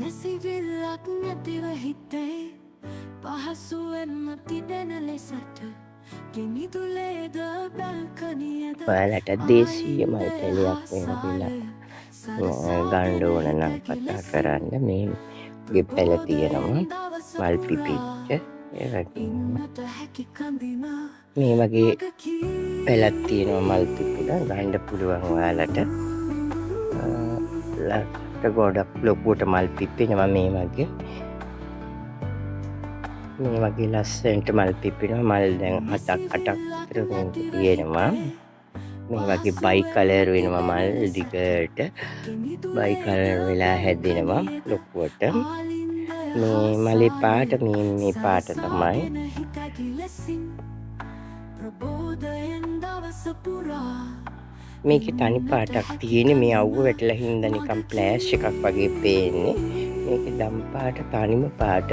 නැසිවිල්ලක් නැතිව හිතේ පහසුවෙන්ම තිබෙන ලෙසට ගෙමිදුලේද බැල්කනියද ඔයාලට දේශීය මල් පැලයක් වෙන කියලා ගන්න ඕන නම් කතා කරන්න. මේ පැල තියෙනවා මල් පිපිච්ච. ඒ වගේම මේ වගේ පැලක් තියෙනවා මල් පිපිලා ගන්න පුළුවන් ඔයාලට. ගොඩක් ලොකුවට මල් පිපෙනවා මේ වගේ. මේ වගේ ලස්සනට මල් පිපෙනවා. මල් දැන් 7ක් 8ක් විතර තියෙනවා. මේ වගේ බයි කලර් වෙනවා මල් දිගට. බයි කලර් වෙලා හැදෙනවා ලොකුවට. මේ මලේ පාට මේ පාට තමයි. මේකේ තනි පාටක් තියෙන්නේ. මේ අවුව වැටලා හින්දා නිකන් ෆ්ලෑෂ් එකක් වගේ පේන්නේ. මේකේ දම් පාට තනිම පාට.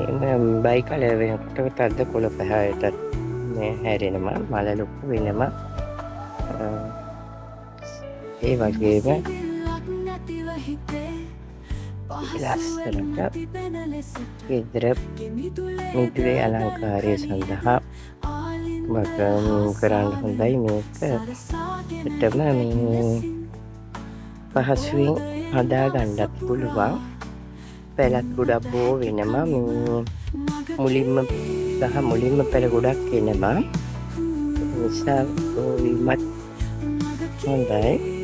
එහෙම බයි කලර් වෙනකොට තද කොළ පහයටත් මේ හැරෙනවා. මල ලොකු වෙනවා. ඒ වගේම ලස්සනට ගෙදර මිදුලේ අලංකාරය සඳහා වගම් කරන්න හොඳයි. මේක ඇත්තටම මේ පහසුවෙන් හදා ගන්නත් පුළුවන්. පැලත් ගොඩක් බෝ වෙනවා. මුලින්ම පැල ගොඩක් එනවා. නිසා වීමත් හොඳයි.